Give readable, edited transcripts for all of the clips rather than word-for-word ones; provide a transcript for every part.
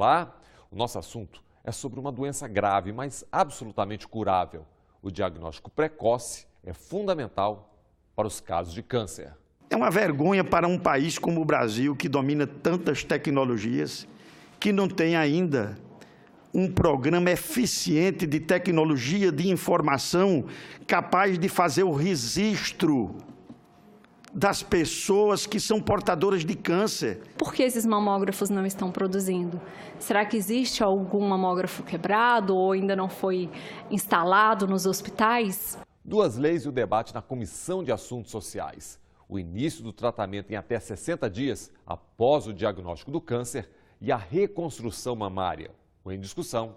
Olá, o nosso assunto é sobre uma doença grave, mas absolutamente curável. O diagnóstico precoce é fundamental para os casos de câncer. É uma vergonha para um país como o Brasil, que domina tantas tecnologias, que não tem ainda um programa eficiente de tecnologia de informação capaz de fazer o registro das pessoas que são portadoras de câncer. Por que esses mamógrafos não estão produzindo? Será que existe algum mamógrafo quebrado ou ainda não foi instalado nos hospitais? Duas leis e o debate na Comissão de Assuntos Sociais. O início do tratamento em até 60 dias após o diagnóstico do câncer e a reconstrução mamária. O Em Discussão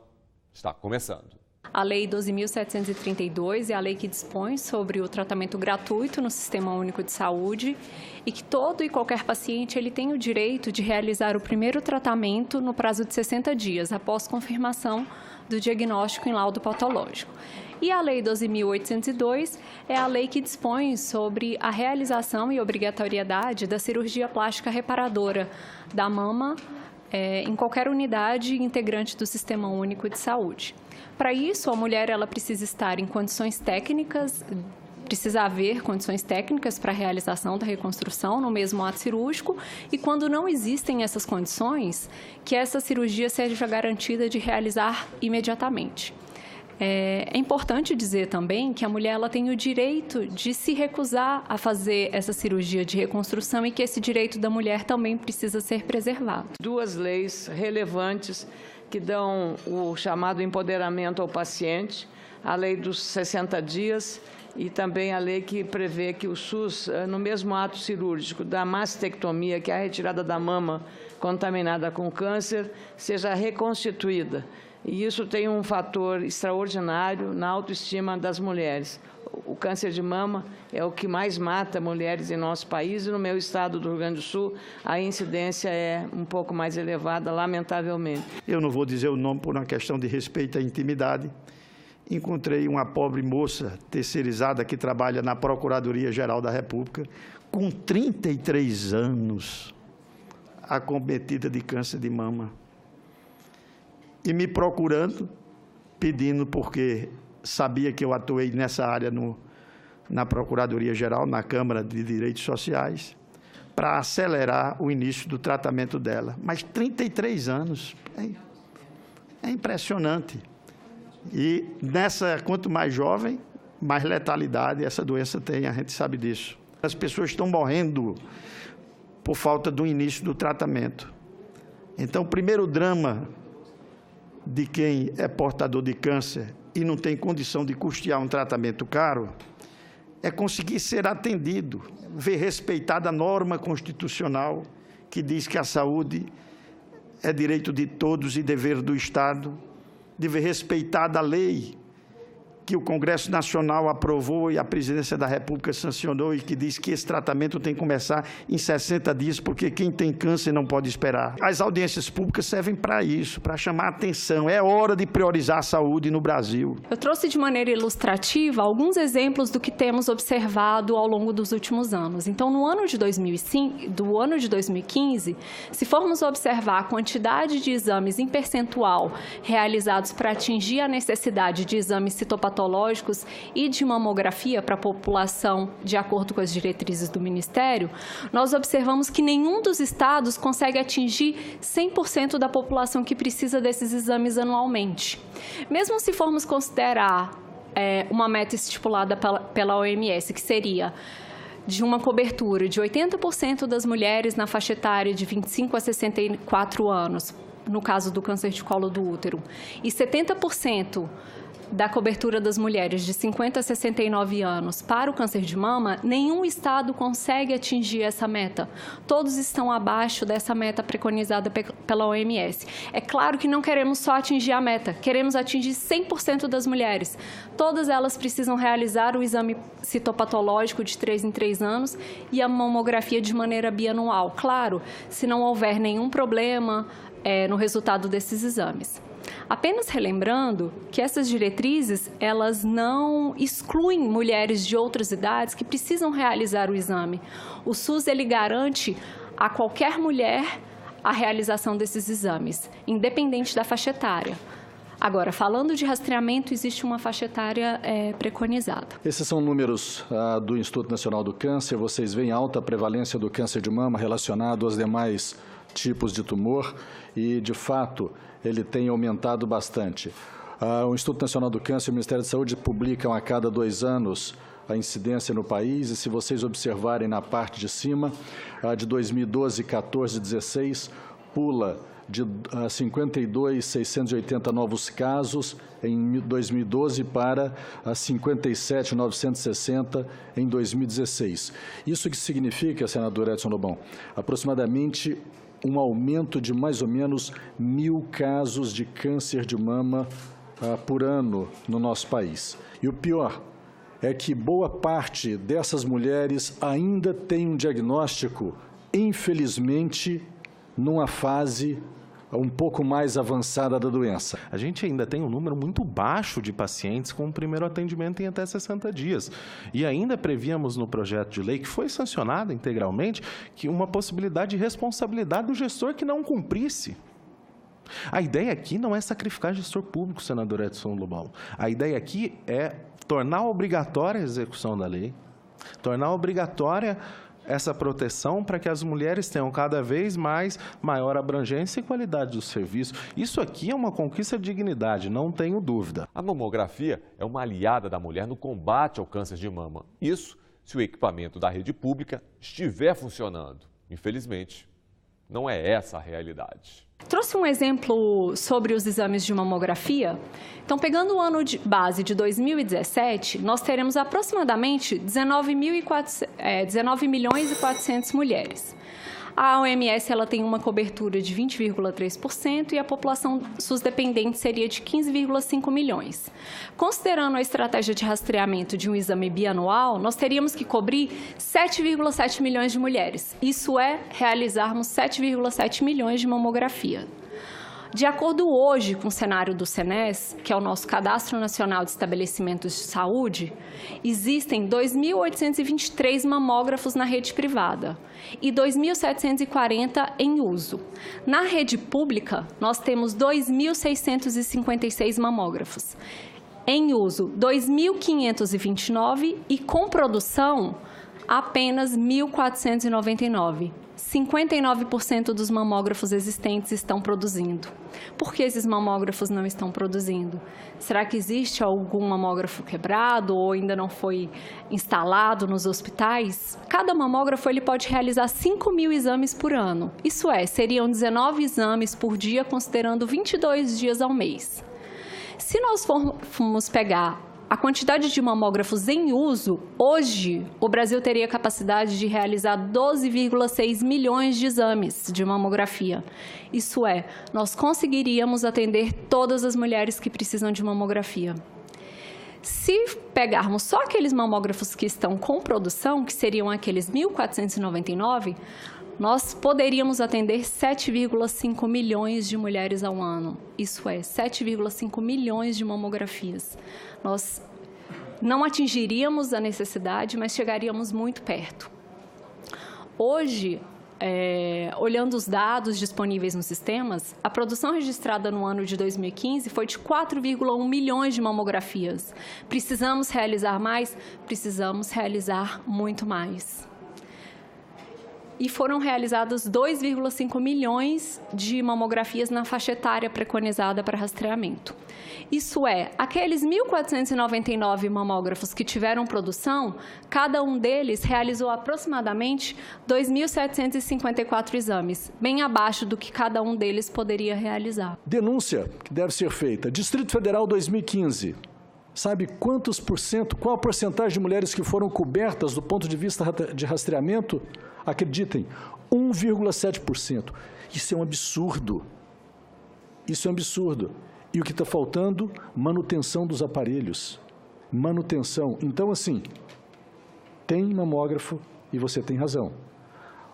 está começando. A Lei 12.732 é a lei que dispõe sobre o tratamento gratuito no Sistema Único de Saúde e que todo e qualquer paciente ele tem o direito de realizar o primeiro tratamento no prazo de 60 dias, após confirmação do diagnóstico em laudo patológico. E a Lei 12.802 é a lei que dispõe sobre a realização e obrigatoriedade da cirurgia plástica reparadora da mama em qualquer unidade integrante do Sistema Único de Saúde. Para isso, a mulher ela precisa estar em condições técnicas, precisa haver condições técnicas para a realização da reconstrução no mesmo ato cirúrgico e quando não existem essas condições, que essa cirurgia seja garantida de realizar imediatamente. É importante dizer também que a mulher ela tem o direito de se recusar a fazer essa cirurgia de reconstrução e que esse direito da mulher também precisa ser preservado. Duas leis relevantes que dão o chamado empoderamento ao paciente, a lei dos 60 dias e também a lei que prevê que o SUS, no mesmo ato cirúrgico da mastectomia, que é a retirada da mama contaminada com câncer, seja reconstituída. E isso tem um fator extraordinário na autoestima das mulheres. O câncer de mama é o que mais mata mulheres em nosso país e no meu estado do Rio Grande do Sul a incidência é um pouco mais elevada, lamentavelmente. Eu não vou dizer o nome por uma questão de respeito à intimidade. Encontrei uma pobre moça terceirizada que trabalha na Procuradoria-Geral da República com 33 anos, acometida de câncer de mama. E me procurando, pedindo, porque sabia que eu atuei nessa área na Procuradoria-Geral, na Câmara de Direitos Sociais, para acelerar o início do tratamento dela. Mas 33 anos, é impressionante. E quanto mais jovem, mais letalidade essa doença tem, a gente sabe disso. As pessoas estão morrendo por falta do início do tratamento. Então, o primeiro drama de quem é portador de câncer e não tem condição de custear um tratamento caro, é conseguir ser atendido, ver respeitada a norma constitucional que diz que a saúde é direito de todos e dever do Estado, de ver respeitada a lei que o Congresso Nacional aprovou e a Presidência da República sancionou e que diz que esse tratamento tem que começar em 60 dias, porque quem tem câncer não pode esperar. As audiências públicas servem para isso, para chamar a atenção. É hora de priorizar a saúde no Brasil. Eu trouxe de maneira ilustrativa alguns exemplos do que temos observado ao longo dos últimos anos. Então, no ano de 2015, se formos observar a quantidade de exames em percentual realizados para atingir a necessidade de exames citopatológicos e de mamografia para a população, de acordo com as diretrizes do Ministério, nós observamos que nenhum dos estados consegue atingir 100% da população que precisa desses exames anualmente. Mesmo se formos considerar uma meta estipulada pela OMS, que seria de uma cobertura de 80% das mulheres na faixa etária de 25 a 64 anos, no caso do câncer de colo do útero, e 70% da cobertura das mulheres de 50 a 69 anos para o câncer de mama, nenhum estado consegue atingir essa meta. Todos estão abaixo dessa meta preconizada pela OMS. É claro que não queremos só atingir a meta, queremos atingir 100% das mulheres. Todas elas precisam realizar o exame citopatológico de 3 em 3 anos e a mamografia de maneira bianual. Claro, se não houver nenhum problema no resultado desses exames. Apenas relembrando que essas diretrizes, elas não excluem mulheres de outras idades que precisam realizar o exame. O SUS, ele garante a qualquer mulher a realização desses exames, independente da faixa etária. Agora, falando de rastreamento, existe uma faixa etária preconizada. Esses são números do Instituto Nacional do Câncer. Vocês veem alta prevalência do câncer de mama relacionado aos demais tipos de tumor e, de fato, ele tem aumentado bastante. O Instituto Nacional do Câncer e o Ministério da Saúde publicam a cada 2 anos a incidência no país e, se vocês observarem na parte de cima, de 2012, 14, 16, pula de 52.680 novos casos em 2012 para 57.960 em 2016. Isso que significa, senador Edson Lobão, aproximadamente um aumento de mais ou menos 1.000 casos de câncer de mama por ano no nosso país. E o pior é que boa parte dessas mulheres ainda tem um diagnóstico, infelizmente, numa fase um pouco mais avançada da doença. A gente ainda tem um número muito baixo de pacientes com o primeiro atendimento em até 60 dias. E ainda prevíamos no projeto de lei, que foi sancionado integralmente, que uma possibilidade de responsabilidade do gestor que não cumprisse. A ideia aqui não é sacrificar gestor público, senador Edson Lobão. A ideia aqui é tornar obrigatória a execução da lei, tornar obrigatória essa proteção para que as mulheres tenham cada vez maior abrangência e qualidade do serviço. Isso aqui é uma conquista de dignidade, não tenho dúvida. A mamografia é uma aliada da mulher no combate ao câncer de mama. Isso se o equipamento da rede pública estiver funcionando. Infelizmente, não é essa a realidade. Trouxe um exemplo sobre os exames de mamografia. Então, pegando o ano de base de 2017, nós teremos aproximadamente 19 milhões e 400 mulheres. A OMS ela tem uma cobertura de 20,3% e a população SUS dependente seria de 15,5 milhões. Considerando a estratégia de rastreamento de um exame bianual, nós teríamos que cobrir 7,7 milhões de mulheres. Isso é realizarmos 7,7 milhões de mamografia. De acordo hoje com o cenário do CNES, que é o nosso Cadastro Nacional de Estabelecimentos de Saúde, existem 2.823 mamógrafos na rede privada e 2.740 em uso. Na rede pública, nós temos 2.656 mamógrafos. Em uso, 2.529 e com produção, apenas 1.499. 59% dos mamógrafos existentes estão produzindo. Por que esses mamógrafos não estão produzindo? Será que existe algum mamógrafo quebrado ou ainda não foi instalado nos hospitais? Cada mamógrafo ele pode realizar 5.000 exames por ano. Isso é, seriam 19 exames por dia, considerando 22 dias ao mês. Se nós formos pegar a quantidade de mamógrafos em uso, hoje, o Brasil teria capacidade de realizar 12,6 milhões de exames de mamografia. Isso é, nós conseguiríamos atender todas as mulheres que precisam de mamografia. Se pegarmos só aqueles mamógrafos que estão com produção, que seriam aqueles 1.499, nós poderíamos atender 7,5 milhões de mulheres ao ano. Isso é, 7,5 milhões de mamografias. Nós não atingiríamos a necessidade, mas chegaríamos muito perto. Hoje, olhando os dados disponíveis nos sistemas, a produção registrada no ano de 2015 foi de 4,1 milhões de mamografias. Precisamos realizar mais? Precisamos realizar muito mais. E foram realizadas 2,5 milhões de mamografias na faixa etária preconizada para rastreamento. Isso é, aqueles 1.499 mamógrafos que tiveram produção, cada um deles realizou aproximadamente 2.754 exames, bem abaixo do que cada um deles poderia realizar. Denúncia que deve ser feita. Distrito Federal 2015. Sabe quantos por cento, qual a porcentagem de mulheres que foram cobertas do ponto de vista de rastreamento? Acreditem, 1,7%. Isso é um absurdo. Isso é um absurdo. E o que está faltando? Manutenção dos aparelhos. Manutenção. Então, assim, tem mamógrafo e você tem razão.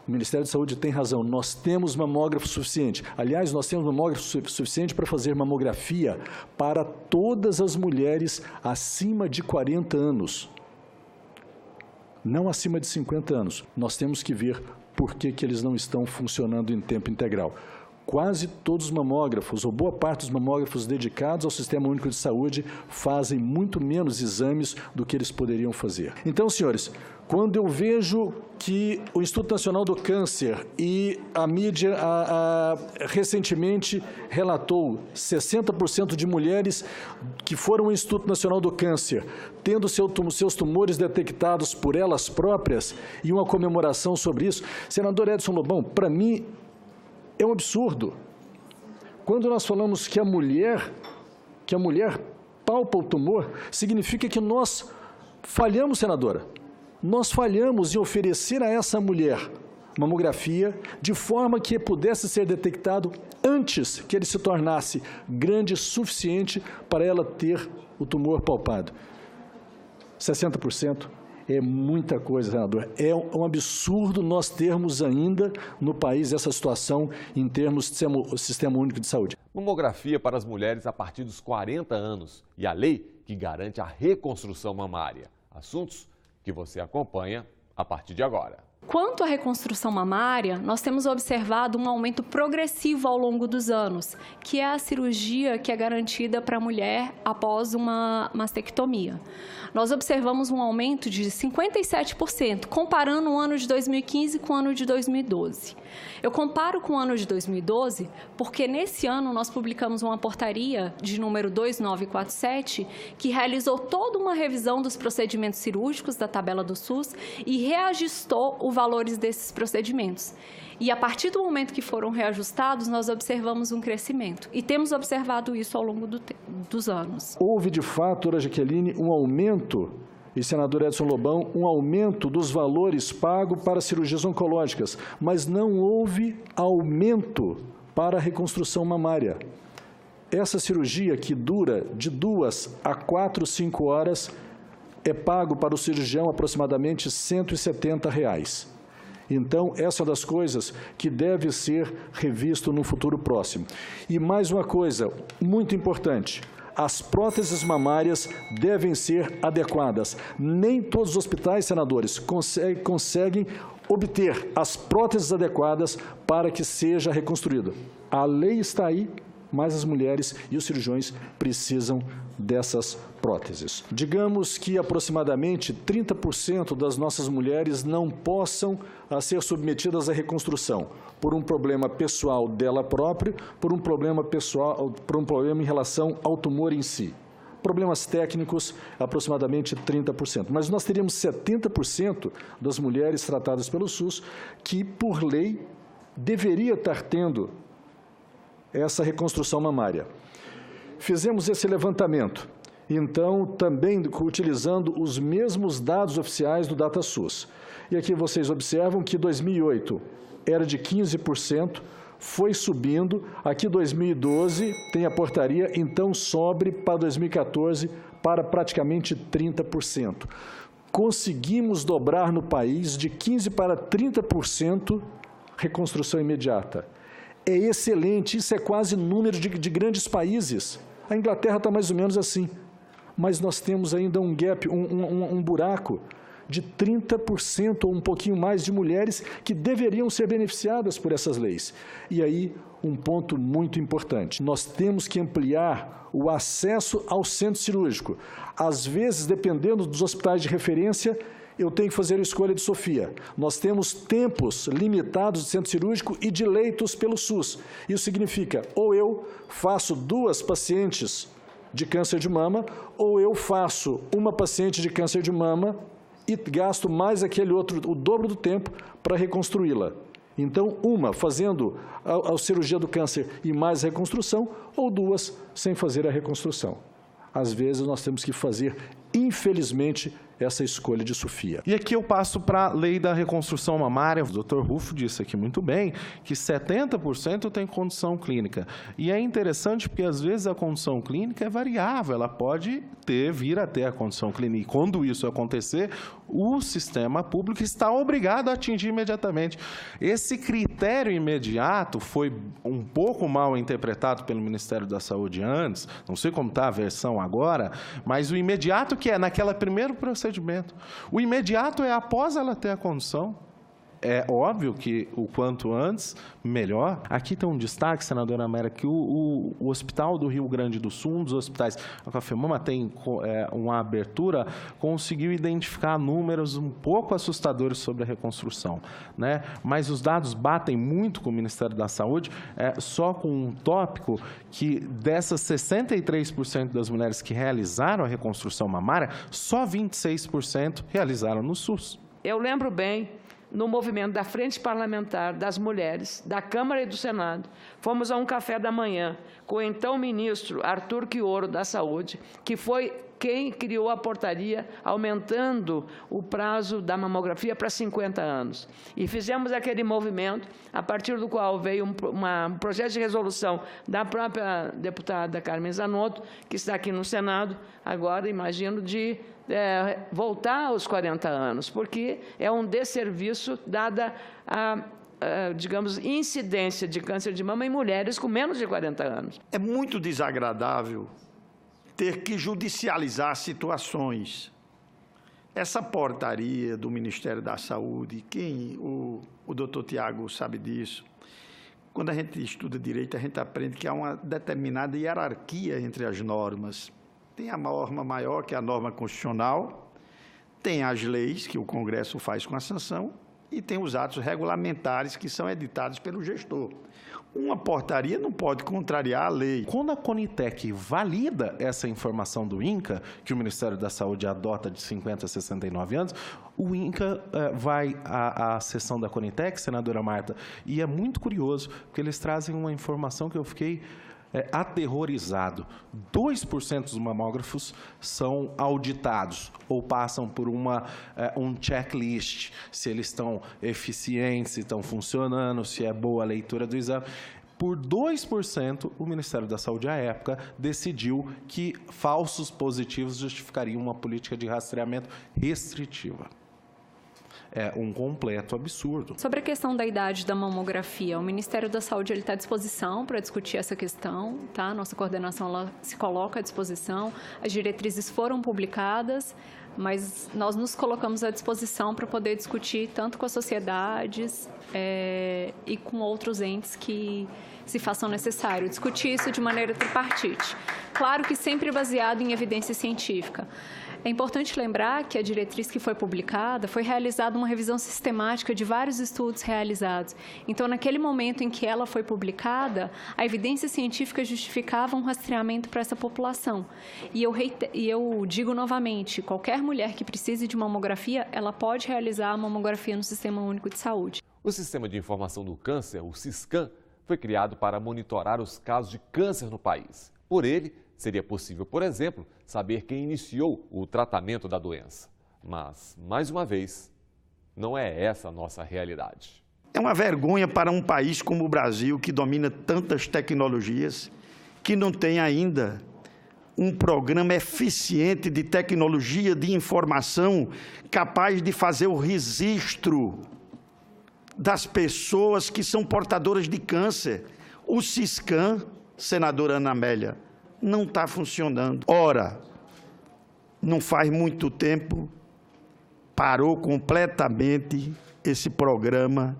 O Ministério da Saúde tem razão. Nós temos mamógrafo suficiente. Aliás, nós temos mamógrafo suficiente para fazer mamografia para todas as mulheres acima de 40 anos. Não acima de 50 anos. Nós temos que ver por que eles não estão funcionando em tempo integral. Quase todos os mamógrafos, ou boa parte dos mamógrafos dedicados ao Sistema Único de Saúde, fazem muito menos exames do que eles poderiam fazer. Então, senhores, quando eu vejo que o Instituto Nacional do Câncer e a mídia recentemente relatou 60% de mulheres que foram ao Instituto Nacional do Câncer, tendo seus tumores detectados por elas próprias, e uma comemoração sobre isso, senador Edson Lobão, para mim, é um absurdo. Quando nós falamos que a mulher palpa o tumor, significa que nós falhamos, senadora. Nós falhamos em oferecer a essa mulher mamografia de forma que pudesse ser detectado antes que ele se tornasse grande o suficiente para ela ter o tumor palpado. 60%. É muita coisa, senador. É um absurdo nós termos ainda no país essa situação em termos de Sistema Único de Saúde. Mamografia para as mulheres a partir dos 40 anos e a lei que garante a reconstrução mamária. Assuntos que você acompanha a partir de agora. Quanto à reconstrução mamária, nós temos observado um aumento progressivo ao longo dos anos, que é a cirurgia que é garantida para a mulher após uma mastectomia. Nós observamos um aumento de 57%, comparando o ano de 2015 com o ano de 2012. Eu comparo com o ano de 2012 porque nesse ano nós publicamos uma portaria de número 2947 que realizou toda uma revisão dos procedimentos cirúrgicos da tabela do SUS e reajustou os valores desses procedimentos. E a partir do momento que foram reajustados, nós observamos um crescimento. E temos observado isso ao longo dos anos. Houve, de fato, Dra. Jaqueline, um aumento, e senador Edson Lobão, um aumento dos valores pagos para cirurgias oncológicas, mas não houve aumento para a reconstrução mamária. Essa cirurgia, que dura de 2 a 4, 5 horas, é pago para o cirurgião aproximadamente R$ 170. Então, essa é uma das coisas que deve ser revisto no futuro próximo. E mais uma coisa muito importante, as próteses mamárias devem ser adequadas. Nem todos os hospitais, senadores, conseguem obter as próteses adequadas para que seja reconstruído. A lei está aí, mas as mulheres e os cirurgiões precisam dessas próteses. Digamos que aproximadamente 30% das nossas mulheres não possam ser submetidas à reconstrução por um problema pessoal dela própria, por um problema em relação ao tumor em si. Problemas técnicos, aproximadamente 30%. Mas nós teríamos 70% das mulheres tratadas pelo SUS que, por lei, deveria estar tendo essa reconstrução mamária. Fizemos esse levantamento, então, também utilizando os mesmos dados oficiais do DataSUS. E aqui vocês observam que 2008 era de 15%, foi subindo, aqui 2012 tem a portaria, então sobe para 2014 para praticamente 30%. Conseguimos dobrar no país de 15% para 30% reconstrução imediata. É excelente, isso é quase número de grandes países. A Inglaterra está mais ou menos assim, mas nós temos ainda um gap, um buraco de 30% ou um pouquinho mais de mulheres que deveriam ser beneficiadas por essas leis. E aí, um ponto muito importante, nós temos que ampliar o acesso ao centro cirúrgico. Às vezes, dependendo dos hospitais de referência, eu tenho que fazer a escolha de Sofia. Nós temos tempos limitados de centro cirúrgico e de leitos pelo SUS. Isso significa, ou eu faço 2 pacientes de câncer de mama, ou eu faço uma paciente de câncer de mama e gasto mais aquele outro, o dobro do tempo, para reconstruí-la. Então, uma fazendo a cirurgia do câncer e mais a reconstrução, ou 2 sem fazer a reconstrução. Às vezes, nós temos que fazer, infelizmente, essa escolha de Sofia. E aqui eu passo para a lei da reconstrução mamária. O Dr. Rufo disse aqui muito bem que 70% tem condição clínica. E é interessante porque, às vezes, a condição clínica é variável. Ela pode vir a ter a condição clínica. E quando isso acontecer, o sistema público está obrigado a atingir imediatamente. Esse critério imediato foi um pouco mal interpretado pelo Ministério da Saúde antes. Não sei como está a versão agora, mas o imediato que é naquele primeiro procedimento. O imediato é após ela ter a condição. É óbvio que o quanto antes, melhor. Aqui tem um destaque, senadora Amélia, que o Hospital do Rio Grande do Sul, um dos hospitais, a Cafemama tem uma abertura, conseguiu identificar números um pouco assustadores sobre a reconstrução, né? Mas os dados batem muito com o Ministério da Saúde, só com um tópico que dessas 63% das mulheres que realizaram a reconstrução mamária, só 26% realizaram no SUS. Eu lembro bem, no movimento da Frente Parlamentar das Mulheres, da Câmara e do Senado, fomos a um café da manhã com o então ministro Arthur Quioro da Saúde, que foi quem criou a portaria aumentando o prazo da mamografia para 50 anos. E fizemos aquele movimento, a partir do qual veio um projeto de resolução da própria deputada Carmen Zanotto, que está aqui no Senado, agora, imagino, de voltar aos 40 anos, porque é um desserviço dada a, digamos, incidência de câncer de mama em mulheres com menos de 40 anos. É muito desagradável ter que judicializar situações. Essa portaria do Ministério da Saúde, o doutor Tiago sabe disso, quando a gente estuda direito, a gente aprende que há uma determinada hierarquia entre as normas. Tem a norma maior, que é a norma constitucional, tem as leis, que o Congresso faz com a sanção, e tem os atos regulamentares, que são editados pelo gestor. Uma portaria não pode contrariar a lei. Quando a Conitec valida essa informação do INCA, que o Ministério da Saúde adota de 50 a 69 anos, o INCA vai à sessão da Conitec, senadora Marta, e é muito curioso, porque eles trazem uma informação que eu fiquei aterrorizado. 2% dos mamógrafos são auditados ou passam por um checklist, se eles estão eficientes, se estão funcionando, se é boa a leitura do exame. Por 2%, o Ministério da Saúde, à época, decidiu que falsos positivos justificariam uma política de rastreamento restritiva. É um completo absurdo. Sobre a questão da idade da mamografia, o Ministério da Saúde está à disposição para discutir essa questão, tá? Nossa coordenação ela se coloca à disposição, as diretrizes foram publicadas, mas nós nos colocamos à disposição para poder discutir tanto com as sociedades e com outros entes que se façam necessário, discutir isso de maneira tripartite. Claro que sempre baseado em evidência científica. É importante lembrar que a diretriz que foi publicada foi realizada uma revisão sistemática de vários estudos realizados. Então, naquele momento em que ela foi publicada, a evidência científica justificava um rastreamento para essa população. E eu digo novamente, qualquer mulher que precise de mamografia, ela pode realizar a mamografia no Sistema Único de Saúde. O Sistema de Informação do Câncer, o SISCAM, foi criado para monitorar os casos de câncer no país. Por ele, seria possível, por exemplo, saber quem iniciou o tratamento da doença. Mas, mais uma vez, não é essa a nossa realidade. É uma vergonha para um país como o Brasil, que domina tantas tecnologias, que não tem ainda um programa eficiente de tecnologia de informação capaz de fazer o registro das pessoas que são portadoras de câncer. O SISCAM, senadora Ana Amélia, não está funcionando. Ora, não faz muito tempo, parou completamente esse programa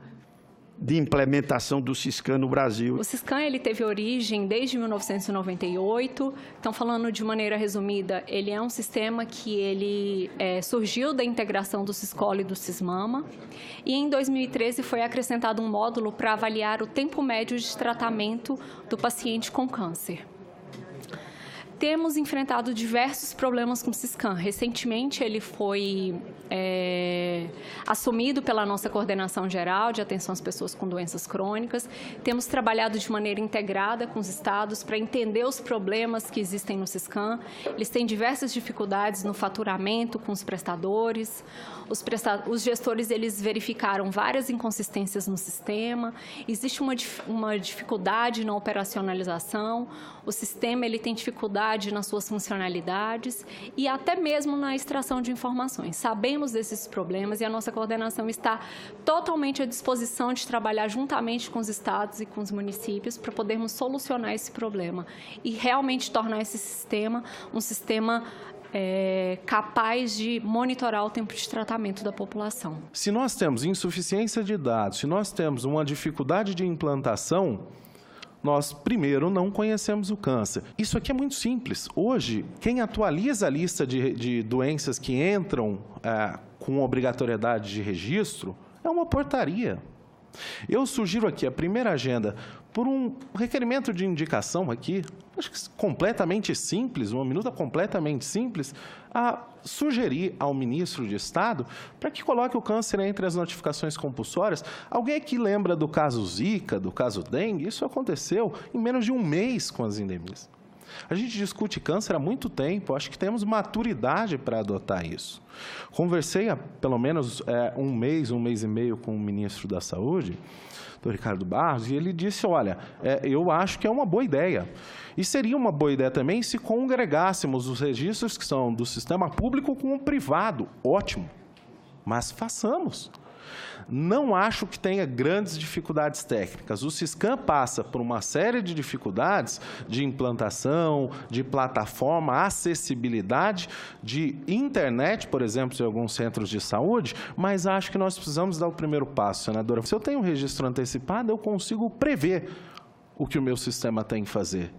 de implementação do SISCAM no Brasil. O SISCAM ele teve origem desde 1998. Então, falando de maneira resumida, ele é um sistema que ele surgiu da integração do SISCOL e do SISMAMA. E em 2013 foi acrescentado um módulo para avaliar o tempo médio de tratamento do paciente com câncer. Temos enfrentado diversos problemas com o SISCAM. Recentemente, ele foi assumido pela nossa coordenação geral de atenção às pessoas com doenças crônicas. Temos trabalhado de maneira integrada com os estados para entender os problemas que existem no SISCAM. Eles têm diversas dificuldades no faturamento com os prestadores. Os gestores eles verificaram várias inconsistências no sistema. Existe uma dificuldade na operacionalização. O sistema ele tem dificuldade nas suas funcionalidades e até mesmo na extração de informações. Sabemos desses problemas e a nossa coordenação está totalmente à disposição de trabalhar juntamente com os estados e com os municípios para podermos solucionar esse problema e realmente tornar esse sistema um sistema capaz de monitorar o tempo de tratamento da população. Se nós temos insuficiência de dados, se nós temos uma dificuldade de implantação, nós, primeiro, não conhecemos o câncer. Isso aqui é muito simples. Hoje, quem atualiza a lista de doenças que entram com obrigatoriedade de registro é uma portaria. Eu sugiro aqui a primeira agenda, por um requerimento de indicação aqui, acho que completamente simples, uma minuta completamente simples, a sugerir ao ministro de Estado para que coloque o câncer entre as notificações compulsórias. Alguém aqui lembra do caso Zika, do caso dengue? Isso aconteceu em menos de um mês com as endemias. A gente discute câncer há muito tempo, acho que temos maturidade para adotar isso. Conversei há pelo menos um mês e meio com o ministro da Saúde, do Ricardo Barros, e ele disse, olha, eu acho que é uma boa ideia. E seria uma boa ideia também se congregássemos os registros que são do sistema público com o privado. Ótimo, mas façamos. Não acho que tenha grandes dificuldades técnicas. O Siscam passa por uma série de dificuldades de implantação, de plataforma, acessibilidade, de internet, por exemplo, em alguns centros de saúde, mas acho que nós precisamos dar o primeiro passo, senadora. Se eu tenho um registro antecipado, eu consigo prever o que o meu sistema tem que fazer.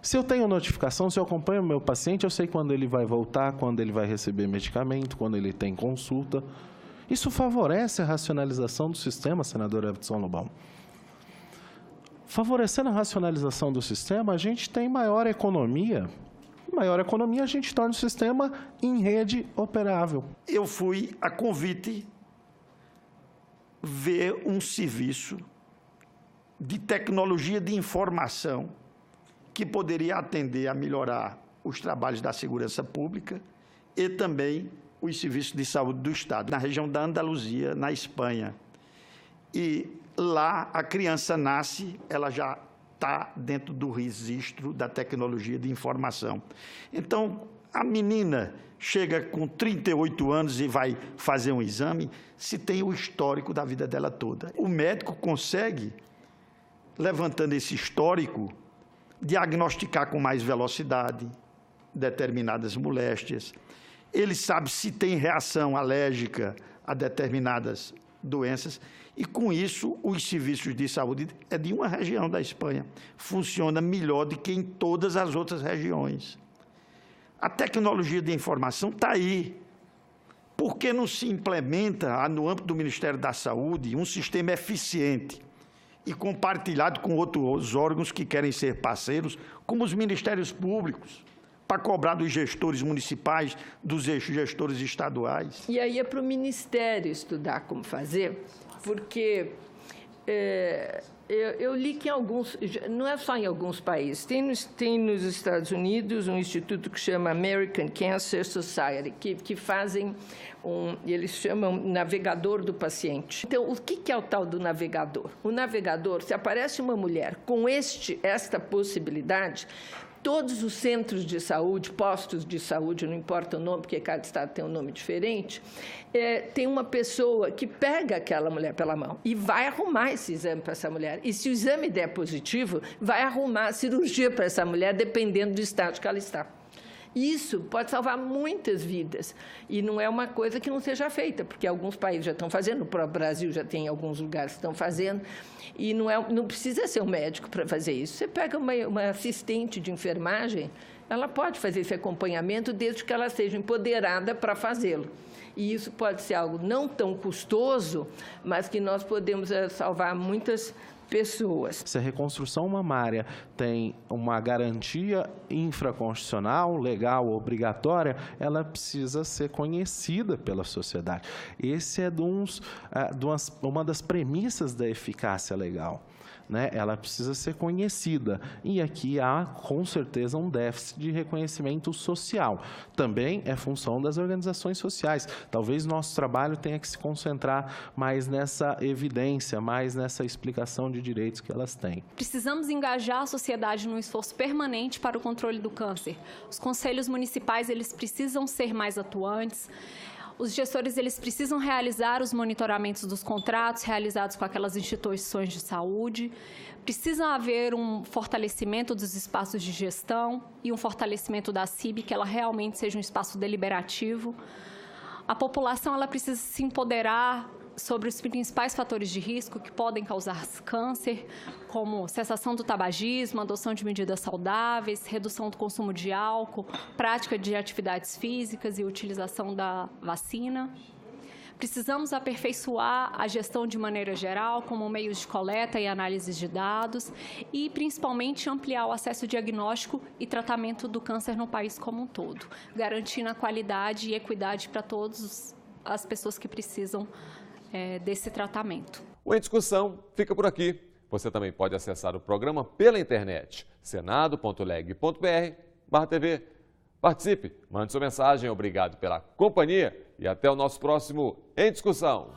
Se eu tenho notificação, se eu acompanho o meu paciente, eu sei quando ele vai voltar, quando ele vai receber medicamento, quando ele tem consulta. Isso favorece a racionalização do sistema, senadora Edson Lobão. Favorecendo a racionalização do sistema, a gente tem maior economia. Maior economia, a gente torna o sistema em rede operável. Eu fui, a convite, ver um serviço de tecnologia de informação que poderia atender a melhorar os trabalhos da segurança pública e também os serviços de saúde do Estado, na região da Andaluzia, na Espanha. E lá a criança nasce, ela já está dentro do registro da tecnologia de informação. Então, a menina chega com 38 anos e vai fazer um exame, se tem o histórico da vida dela toda. O médico consegue, levantando esse histórico, diagnosticar com mais velocidade determinadas moléstias. Ele sabe se tem reação alérgica a determinadas doenças e, com isso, os serviços de saúde é de uma região da Espanha. Funciona melhor do que em todas as outras regiões. A tecnologia de informação está aí. Por que não se implementa, no âmbito do Ministério da Saúde, um sistema eficiente e compartilhado com outros órgãos que querem ser parceiros, como os ministérios públicos, para cobrar dos gestores municipais, dos gestores estaduais? E aí é para o Ministério estudar como fazer, porque eu li que em alguns, não é só em alguns países, tem nos Estados Unidos um instituto que chama American Cancer Society, que fazem eles chamam navegador do paciente. Então, o que é o tal do navegador? O navegador, se aparece uma mulher com esta possibilidade, todos os centros de saúde, postos de saúde, não importa o nome, porque cada estado tem um nome diferente, tem uma pessoa que pega aquela mulher pela mão e vai arrumar esse exame para essa mulher. E se o exame der positivo, vai arrumar a cirurgia para essa mulher, dependendo do estado que ela está. Isso pode salvar muitas vidas e não é uma coisa que não seja feita, porque alguns países já estão fazendo, o próprio Brasil já tem alguns lugares que estão fazendo, e não precisa ser um médico para fazer isso. Você pega uma assistente de enfermagem, ela pode fazer esse acompanhamento desde que ela seja empoderada para fazê-lo. E isso pode ser algo não tão custoso, mas que nós podemos salvar muitas pessoas. Se a reconstrução mamária tem uma garantia infraconstitucional, legal, obrigatória, ela precisa ser conhecida pela sociedade. Esse é uma das premissas da eficácia legal. Né? Ela precisa ser conhecida. E aqui há, com certeza, um déficit de reconhecimento social. Também é função das organizações sociais. Talvez nosso trabalho tenha que se concentrar mais nessa evidência, mais nessa explicação de direitos que elas têm. Precisamos engajar a sociedade num esforço permanente para o controle do câncer. Os conselhos municipais, eles precisam ser mais atuantes. Os gestores eles precisam realizar os monitoramentos dos contratos realizados com aquelas instituições de saúde. Precisa haver um fortalecimento dos espaços de gestão e um fortalecimento da CIB, que ela realmente seja um espaço deliberativo. A população ela precisa se empoderar sobre os principais fatores de risco que podem causar câncer, como cessação do tabagismo, adoção de medidas saudáveis, redução do consumo de álcool, prática de atividades físicas e utilização da vacina. Precisamos aperfeiçoar a gestão de maneira geral, como meios de coleta e análise de dados, e principalmente ampliar o acesso diagnóstico e tratamento do câncer no país como um todo, garantindo a qualidade e equidade para todas as pessoas que precisam desse tratamento. O Em Discussão fica por aqui. Você também pode acessar o programa pela internet, senado.leg.br/TV. Participe, mande sua mensagem, obrigado pela companhia e até o nosso próximo Em Discussão.